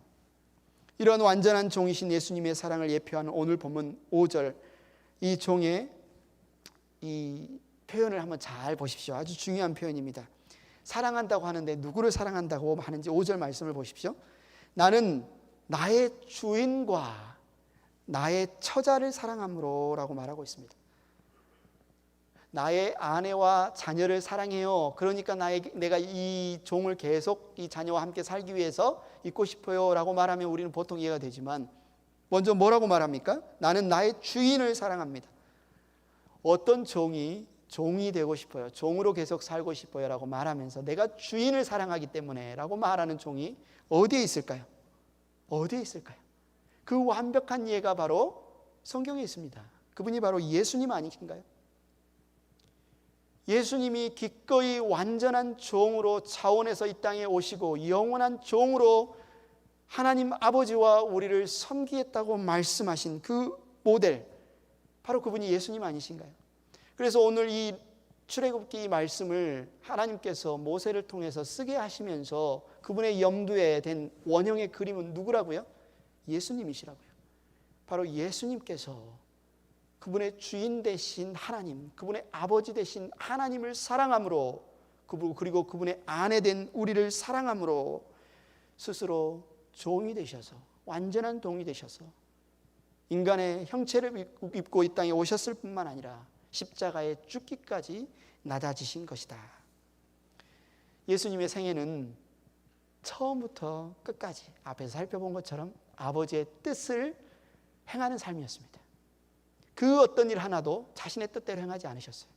이런 완전한 종이신 예수님의 사랑을 예표하는 오늘 본문 5절, 이 종의 이 표현을 한번 잘 보십시오. 아주 중요한 표현입니다. 사랑한다고 하는데 누구를 사랑한다고 하는지 5절 말씀을 보십시오. 나는 나의 주인과 나의 처자를 사랑함으로 라고 말하고 있습니다. 나의 아내와 자녀를 사랑해요. 그러니까 내가 이 종을 계속 이 자녀와 함께 살기 위해서 있고 싶어요 라고 말하면 우리는 보통 이해가 되지만, 먼저 뭐라고 말합니까? 나는 나의 주인을 사랑합니다. 어떤 종이 되고 싶어요, 종으로 계속 살고 싶어요 라고 말하면서 내가 주인을 사랑하기 때문에 라고 말하는 종이 어디에 있을까요? 어디에 있을까요? 그 완벽한 예가 바로 성경에 있습니다. 그분이 바로 예수님 아니신가요? 예수님이 기꺼이 완전한 종으로 차원에서 이 땅에 오시고 영원한 종으로 하나님 아버지와 우리를 섬기겠다고 말씀하신 그 모델, 바로 그분이 예수님 아니신가요? 그래서 오늘 이 출애굽기 말씀을 하나님께서 모세를 통해서 쓰게 하시면서 그분의 염두에 된 원형의 그림은 누구라고요? 예수님이시라고요. 바로 예수님께서 그분의 주인 되신 하나님, 그분의 아버지 되신 하나님을 사랑함으로, 그리고 그분의 아내 된 우리를 사랑함으로 스스로 종이 되셔서, 완전한 종이 되셔서 인간의 형체를 입고 이 땅에 오셨을 뿐만 아니라 십자가에 죽기까지 낮아지신 것이다. 예수님의 생애는 처음부터 끝까지 앞에서 살펴본 것처럼 아버지의 뜻을 행하는 삶이었습니다. 그 어떤 일 하나도 자신의 뜻대로 행하지 않으셨어요.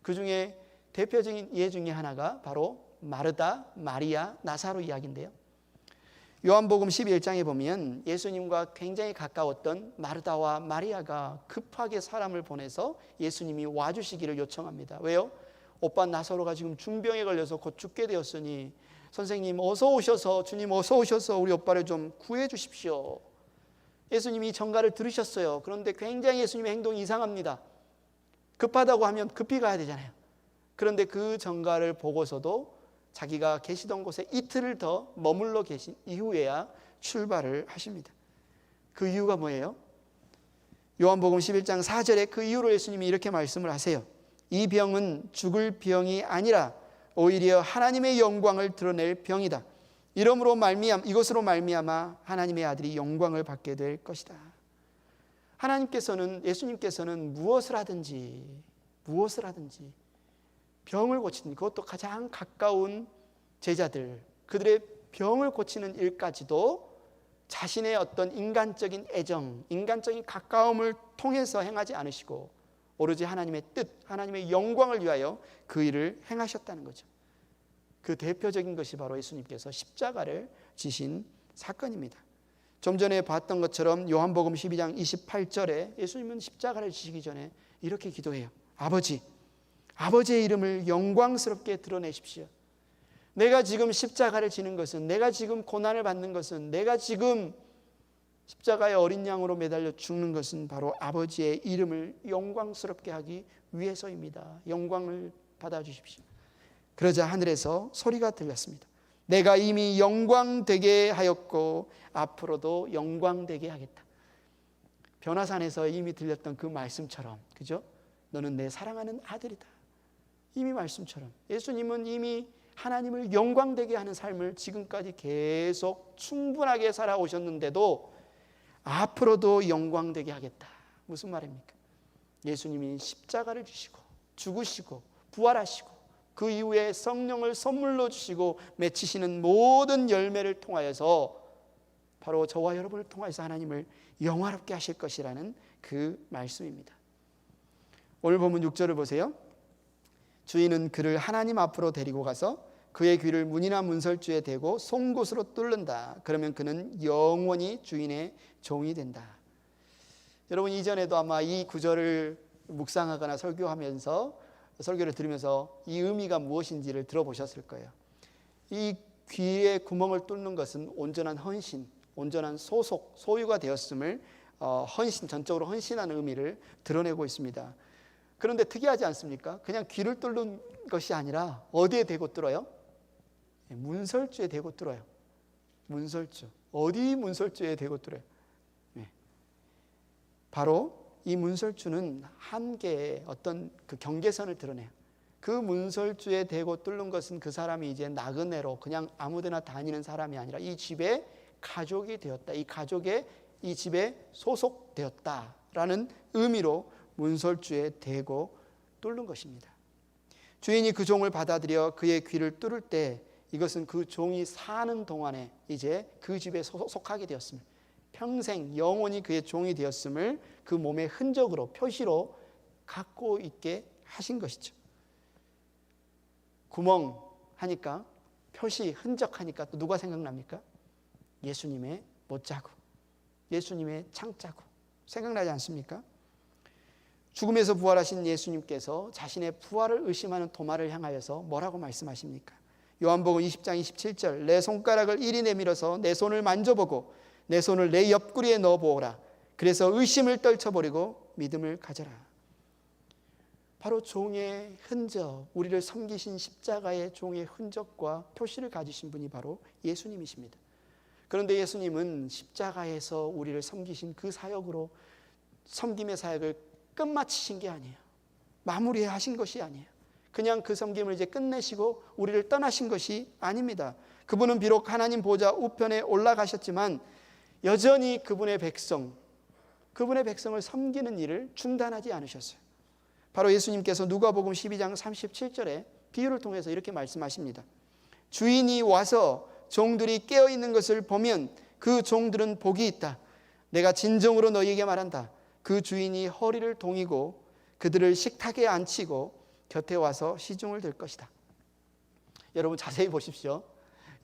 그 중에 대표적인 예 중에 하나가 바로 마르다, 마리아, 나사로 이야기인데요. 요한복음 11장에 보면 예수님과 굉장히 가까웠던 마르다와 마리아가 급하게 사람을 보내서 예수님이 와주시기를 요청합니다. 왜요? 오빠 나사로가 지금 중병에 걸려서 곧 죽게 되었으니 선생님 어서 오셔서, 주님 어서 오셔서 우리 오빠를 좀 구해 주십시오. 예수님이 전가를 들으셨어요. 그런데 굉장히 예수님의 행동이 이상합니다. 급하다고 하면 급히 가야 되잖아요. 그런데 그 전가를 보고서도 자기가 계시던 곳에 이틀을 더 머물러 계신 이후에야 출발을 하십니다. 그 이유가 뭐예요? 요한복음 11장 4절에 그 이유로 예수님이 이렇게 말씀을 하세요. 이 병은 죽을 병이 아니라 오히려 하나님의 영광을 드러낼 병이다. 이것으로 말미암아 하나님의 아들이 영광을 받게 될 것이다. 예수님께서는 무엇을 하든지 병을 고치는, 그것도 가장 가까운 제자들, 그들의 병을 고치는 일까지도 자신의 어떤 인간적인 애정, 인간적인 가까움을 통해서 행하지 않으시고 오로지 하나님의 뜻, 하나님의 영광을 위하여 그 일을 행하셨다는 거죠. 그 대표적인 것이 바로 예수님께서 십자가를 지신 사건입니다. 좀 전에 봤던 것처럼 요한복음 12장 28절에 예수님은 십자가를 지시기 전에 이렇게 기도해요. 아버지의 이름을 영광스럽게 드러내십시오. 내가 지금 십자가를 지는 것은, 내가 지금 고난을 받는 것은, 내가 지금 십자가의 어린 양으로 매달려 죽는 것은 바로 아버지의 이름을 영광스럽게 하기 위해서입니다. 영광을 받아주십시오. 그러자 하늘에서 소리가 들렸습니다. 내가 이미 영광되게 하였고 앞으로도 영광되게 하겠다. 변화산에서 이미 들렸던 그 말씀처럼, 그죠? 너는 내 사랑하는 아들이다. 이미 말씀처럼 예수님은 이미 하나님을 영광되게 하는 삶을 지금까지 계속 충분하게 살아오셨는데도 앞으로도 영광되게 하겠다. 무슨 말입니까? 예수님이 십자가를 주시고 죽으시고 부활하시고 그 이후에 성령을 선물로 주시고 맺히시는 모든 열매를 통하여서 바로 저와 여러분을 통해서 하나님을 영화롭게 하실 것이라는 그 말씀입니다. 오늘 본문 6절을 보세요. 주인은 그를 하나님 앞으로 데리고 가서 그의 귀를 문이나 문설주에 대고 송곳으로 뚫는다. 그러면 그는 영원히 주인의 종이 된다. 여러분, 이전에도 아마 이 구절을 묵상하거나 설교를 들으면서 이 의미가 무엇인지를 들어보셨을 거예요. 이 귀에 구멍을 뚫는 것은 온전한 헌신, 온전한 소속, 소유가 되었음을 헌신, 전적으로 헌신하는 의미를 드러내고 있습니다. 그런데 특이하지 않습니까? 그냥 귀를 뚫는 것이 아니라 어디에 대고 뚫어요? 문설주에 대고 뚫어요. 문설주. 어디 문설주에 대고 뚫어요? 바로 이 문설주는 한계의 어떤 그 경계선을 드러내요. 그 문설주에 대고 뚫는 것은 그 사람이 이제 나그네로 그냥 아무데나 다니는 사람이 아니라 이 집의 가족이 되었다. 이 집에 소속되었다라는 의미로 문설주에 대고 뚫는 것입니다. 주인이 그 종을 받아들여 그의 귀를 뚫을 때 이것은 그 종이 사는 동안에 이제 그 집에 속하게 되었습니다. 평생 영원히 그의 종이 되었음을 그 몸의 흔적으로, 표시로 갖고 있게 하신 것이죠. 구멍 하니까, 표시, 흔적 하니까 또 누가 생각납니까? 예수님의 못자국, 예수님의 창자국 생각나지 않습니까? 죽음에서 부활하신 예수님께서 자신의 부활을 의심하는 도마를 향하여서 뭐라고 말씀하십니까? 요한복음 20장 27절, 내 손가락을 이리 내밀어서 내 손을 만져보고 내 손을 내 옆구리에 넣어보라. 그래서 의심을 떨쳐버리고 믿음을 가져라. 바로 종의 흔적, 우리를 섬기신 십자가의 종의 흔적과 표시를 가지신 분이 바로 예수님이십니다. 그런데 예수님은 십자가에서 우리를 섬기신 그 사역으로 섬김의 사역을 끝마치신 게 아니에요. 마무리하신 것이 아니에요. 그냥 그 섬김을 이제 끝내시고 우리를 떠나신 것이 아닙니다. 그분은 비록 하나님 보좌 우편에 올라가셨지만 여전히 그분의 백성을 섬기는 일을 중단하지 않으셨어요. 바로 예수님께서 누가복음 12장 37절에 비유를 통해서 이렇게 말씀하십니다. 주인이 와서 종들이 깨어있는 것을 보면 그 종들은 복이 있다. 내가 진정으로 너희에게 말한다. 그 주인이 허리를 동이고 그들을 식탁에 앉히고 곁에 와서 시중을 들 것이다. 여러분 자세히 보십시오.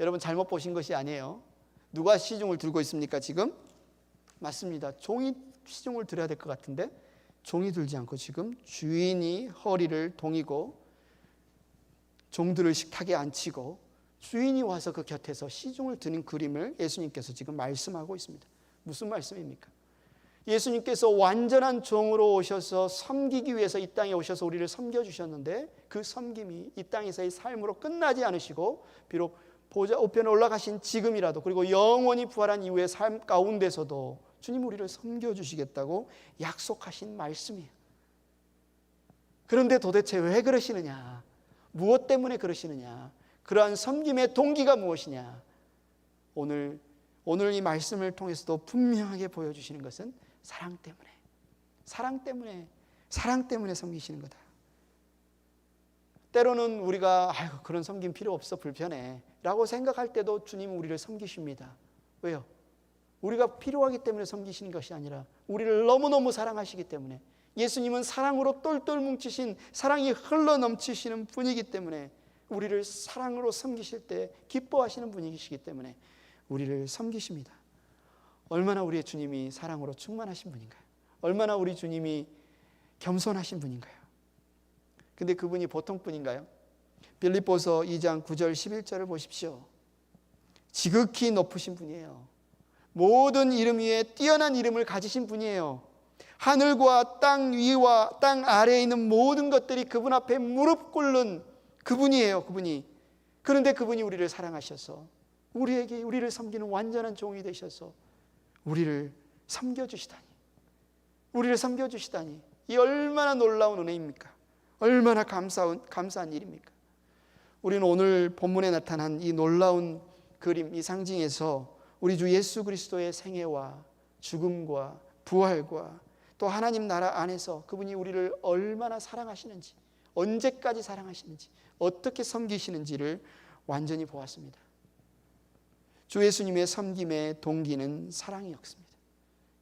여러분 잘못 보신 것이 아니에요. 누가 시중을 들고 있습니까 지금? 맞습니다. 종이 시중을 들어야 될 것 같은데 종이 들지 않고 지금 주인이 허리를 동이고 종들을 식탁에 앉히고 주인이 와서 그 곁에서 시중을 드는 그림을 예수님께서 지금 말씀하고 있습니다. 무슨 말씀입니까? 예수님께서 완전한 종으로 오셔서 섬기기 위해서 이 땅에 오셔서 우리를 섬겨주셨는데 그 섬김이 이 땅에서의 삶으로 끝나지 않으시고 비록 보좌 우편에 올라가신 지금이라도 그리고 영원히 부활한 이후의 삶 가운데서도 주님 우리를 섬겨주시겠다고 약속하신 말씀이에요. 그런데 도대체 왜 그러시느냐? 무엇 때문에 그러시느냐? 그러한 섬김의 동기가 무엇이냐? 오늘 이 말씀을 통해서도 분명하게 보여주시는 것은 사랑 때문에 섬기시는 거다. 때로는 우리가 그런 섬김 필요 없어, 불편해 라고 생각할 때도 주님은 우리를 섬기십니다. 왜요? 우리가 필요하기 때문에 섬기시는 것이 아니라 우리를 너무너무 사랑하시기 때문에, 예수님은 사랑으로 똘똘 뭉치신, 사랑이 흘러 넘치시는 분이기 때문에, 우리를 사랑으로 섬기실 때 기뻐하시는 분이시기 때문에 우리를 섬기십니다. 얼마나 우리의 주님이 사랑으로 충만하신 분인가요? 얼마나 우리 주님이 겸손하신 분인가요? 근데 그분이 보통 분인가요? 빌립보서 2장 9절 11절을 보십시오. 지극히 높으신 분이에요. 모든 이름 위에 뛰어난 이름을 가지신 분이에요. 하늘과 땅 위와 땅 아래에 있는 모든 것들이 그분 앞에 무릎 꿇는 그분이에요. 그런데 그분이 우리를 사랑하셔서 우리를 섬기는 완전한 종이 되셔서 우리를 섬겨주시다니, 이 얼마나 놀라운 은혜입니까? 얼마나 감사한 일입니까? 우리는 오늘 본문에 나타난 이 놀라운 그림, 이 상징에서 우리 주 예수 그리스도의 생애와 죽음과 부활과 또 하나님 나라 안에서 그분이 우리를 얼마나 사랑하시는지, 언제까지 사랑하시는지, 어떻게 섬기시는지를 완전히 보았습니다. 주 예수님의 섬김의 동기는 사랑이었습니다.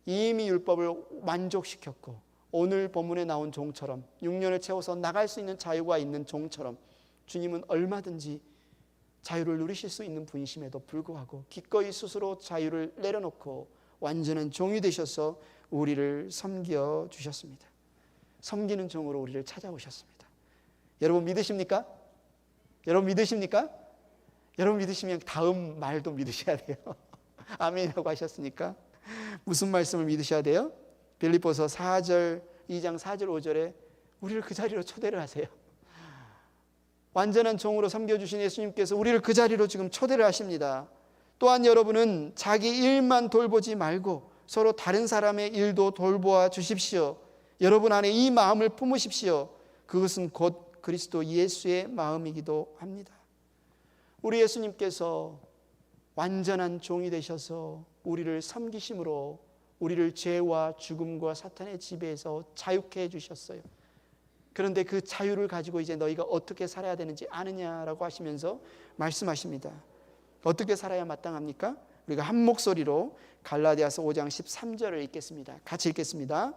이미 율법을 만족시켰고 오늘 본문에 나온 종처럼 6년을 채워서 나갈 수 있는 자유가 있는 종처럼 주님은 얼마든지 자유를 누리실 수 있는 분이심에도 불구하고 기꺼이 스스로 자유를 내려놓고 완전한 종이 되셔서 우리를 섬겨주셨습니다. 섬기는 종으로 우리를 찾아오셨습니다. 여러분 믿으십니까? 여러분 믿으십니까? 여러분 믿으시면 다음 말도 믿으셔야 돼요. 아멘이라고 하셨으니까 무슨 말씀을 믿으셔야 돼요? 빌립보서 2장 4절 5절에 우리를 그 자리로 초대를 하세요. 완전한 종으로 섬겨주신 예수님께서 우리를 그 자리로 지금 초대를 하십니다. 또한 여러분은 자기 일만 돌보지 말고 서로 다른 사람의 일도 돌보아 주십시오. 여러분 안에 이 마음을 품으십시오. 그것은 곧 그리스도 예수의 마음이기도 합니다. 우리 예수님께서 완전한 종이 되셔서 우리를 섬기심으로 우리를 죄와 죽음과 사탄의 지배에서 자유케 해주셨어요. 그런데 그 자유를 가지고 이제 너희가 어떻게 살아야 되는지 아느냐라고 하시면서 말씀하십니다. 어떻게 살아야 마땅합니까? 우리가 한 목소리로 갈라디아서 5장 13절을 읽겠습니다. 같이 읽겠습니다.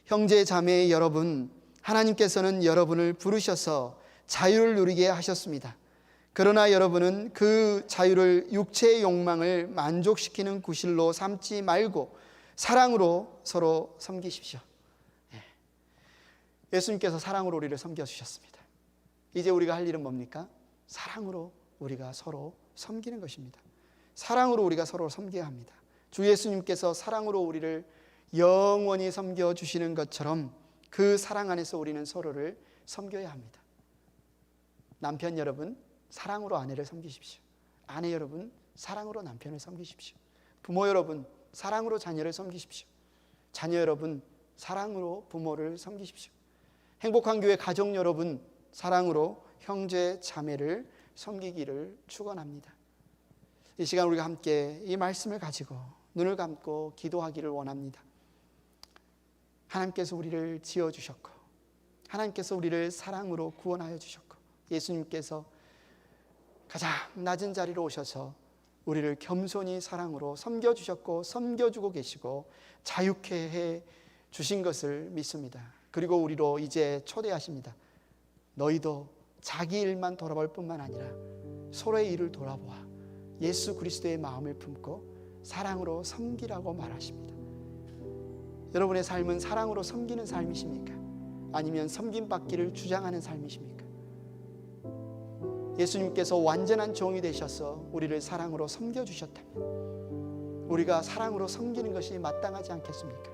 형제 자매 여러분, 하나님께서는 여러분을 부르셔서 자유를 누리게 하셨습니다. 그러나 여러분은 그 자유를 육체의 욕망을 만족시키는 구실로 삼지 말고 사랑으로 서로 섬기십시오. 예수님께서 사랑으로 우리를 섬겨주셨습니다. 이제 우리가 할 일은 뭡니까? 사랑으로 우리가 서로 섬기는 것입니다. 사랑으로 우리가 서로 섬겨야 합니다. 주 예수님께서 사랑으로 우리를 영원히 섬겨주시는 것처럼 그 사랑 안에서 우리는 서로를 섬겨야 합니다. 남편 여러분, 사랑으로 아내를 섬기십시오. 아내 여러분, 사랑으로 남편을 섬기십시오. 부모 여러분, 사랑으로 자녀를 섬기십시오. 자녀 여러분, 사랑으로 부모를 섬기십시오. 행복한 교회 가족 여러분, 사랑으로 형제 자매를 섬기기를 축원합니다. 이 시간 우리가 함께 이 말씀을 가지고 눈을 감고 기도하기를 원합니다. 하나님께서 우리를 지어주셨고 하나님께서 우리를 사랑으로 구원하여 주셨고 예수님께서 가장 낮은 자리로 오셔서 우리를 겸손히 사랑으로 섬겨주셨고 섬겨주고 계시고 자유케 해 주신 것을 믿습니다. 그리고 우리로 이제 초대하십니다. 너희도 자기 일만 돌아볼 뿐만 아니라 서로의 일을 돌아보아 예수 그리스도의 마음을 품고 사랑으로 섬기라고 말하십니다. 여러분의 삶은 사랑으로 섬기는 삶이십니까? 아니면 섬김받기를 주장하는 삶이십니까? 예수님께서 완전한 종이 되셔서 우리를 사랑으로 섬겨주셨다면 우리가 사랑으로 섬기는 것이 마땅하지 않겠습니까?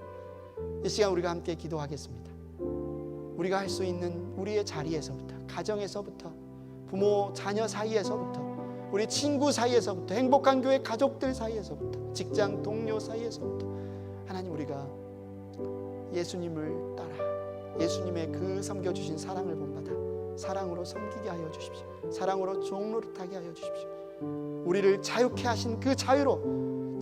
이 시간 우리가 함께 기도하겠습니다. 우리가 할 수 있는 우리의 자리에서부터, 가정에서부터, 부모 자녀 사이에서부터, 우리 친구 사이에서부터, 행복한 교회 가족들 사이에서부터, 직장 동료 사이에서부터 하나님 우리가 예수님을 따라 예수님의 그 섬겨주신 사랑을 본받아 사랑으로 섬기게 하여 주십시오. 사랑으로 종노릇하게 하여 주십시오. 우리를 자유케 하신 그 자유로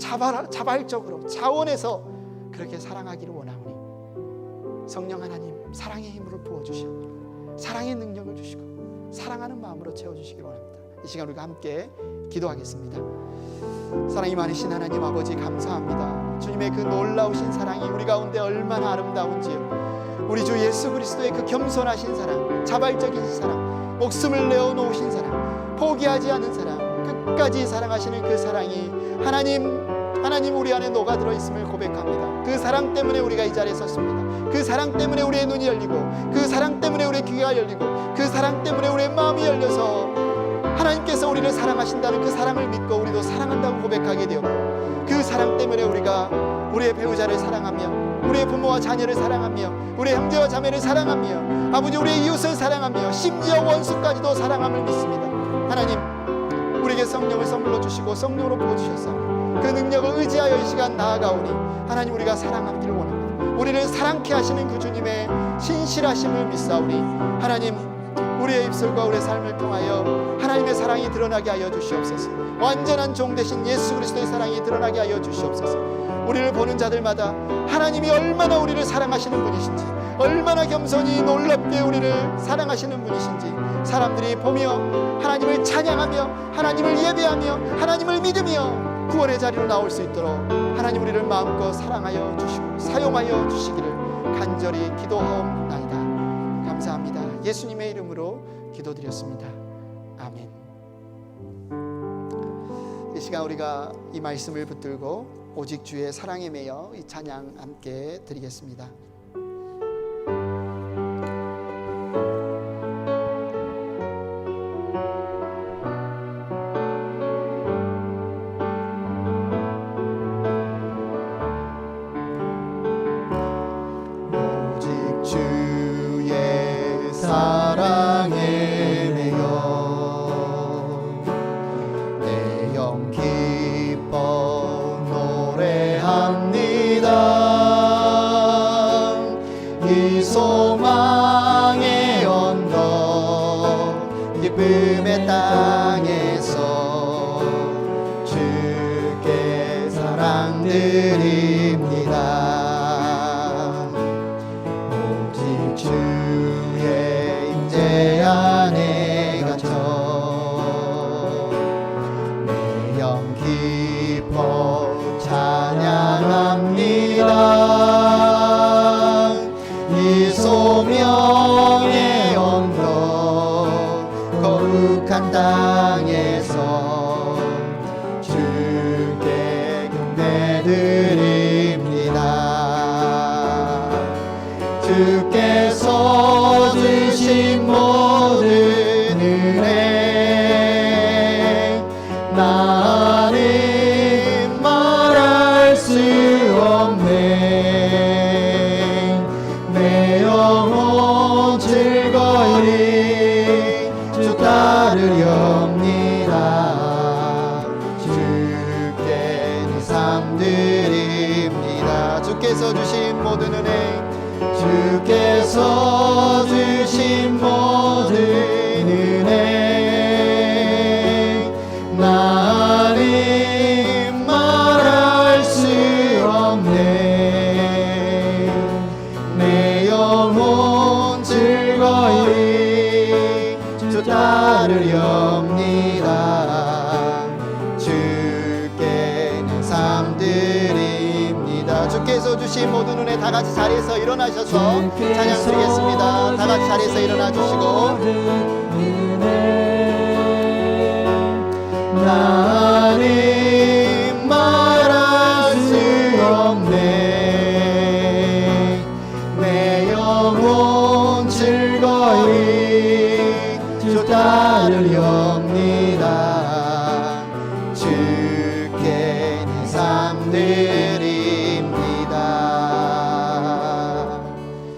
자발적으로 자원해서 그렇게 사랑하기를 원하오니 성령 하나님 사랑의 힘을 부어주시고 사랑의 능력을 주시고 사랑하는 마음으로 채워주시기 원합니다. 이 시간 우리가 함께 기도하겠습니다. 사랑이 많으신 하나님 아버지 감사합니다. 주님의 그 놀라우신 사랑이 우리 가운데 얼마나 아름다운지요. 우리 주 예수 그리스도의 그 겸손하신 사랑, 자발적인 사랑, 목숨을 내어놓으신 사랑, 포기하지 않은 사랑, 끝까지 사랑하시는 그 사랑이 하나님 우리 안에 녹아들어 있음을 고백합니다. 그 사랑 때문에 우리가 이 자리에 섰습니다. 그 사랑 때문에 우리의 눈이 열리고 그 사랑 때문에 우리의 귀가 열리고 그 사랑 때문에 우리의 마음이 열려서 하나님께서 우리를 사랑하신다는 그 사랑을 믿고 우리도 사랑한다고 고백하게 되었고 그 사랑 때문에 우리가 우리의 배우자를 사랑하며 우리의 부모와 자녀를 사랑하며 우리의 형제와 자매를 사랑하며 아버지 우리의 이웃을 사랑하며 심지어 원수까지도 사랑함을 믿습니다. 하나님 우리에게 성령을 선물로 주시고 성령으로 부어주셨사오니 그 능력을 의지하여 이 시간 나아가오니 하나님 우리가 사랑하기를 원합니다. 우리를 사랑케 하시는 그 주님의 신실하심을 믿사오니 하나님 우리의 입술과 우리의 삶을 통하여 하나님의 사랑이 드러나게 하여 주시옵소서. 완전한 종 되신 예수 그리스도의 사랑이 드러나게 하여 주시옵소서. 우리를 보는 자들마다 하나님이 얼마나 우리를 사랑하시는 분이신지 얼마나 겸손히 놀랍게 우리를 사랑하시는 분이신지 사람들이 보며 하나님을 찬양하며 하나님을 예배하며 하나님을 믿으며 구원의 자리로 나올 수 있도록 하나님 우리를 마음껏 사랑하여 주시고 사용하여 주시기를 간절히 기도하옵나이다. 감사합니다. 예수님의 이름으로 기도드렸습니다. 아멘. 이 시간 우리가 이 말씀을 붙들고 오직 주의 사랑에 매여 이 찬양 함께 드리겠습니다. 오직 주의 사랑에 매여 내 영 기뻐 노래합니다. 이 소망의 언덕 기쁨의 땅에서 주께 사랑드립니다. 오직 주의 임재 안에 갇혀 내 영 기뻐 찬양합니다. 이 소명의 언덕 거룩한 땅에서 주께 경배드립니다. 주께서 주신 모든 은혜 나는 말할 수 없네. 내 영혼 즐거이 주 따르렵니다. 주께 내 삶 드립니다. 주께서 주신 모든 은혜 주께서 주신 모든 은혜 나는 말할 수 없네. 내 영혼 즐거이 주 따르렵니다. 주께 내 삶 드립니다. 주께서 주신 모든 은혜 다 같이 자리에서 일어나셔서 찬양 드리겠습니다. 다 같이 자리에서 일어나 주시고 나는 말할 수 없네. 내 영혼 즐거이 주 따르려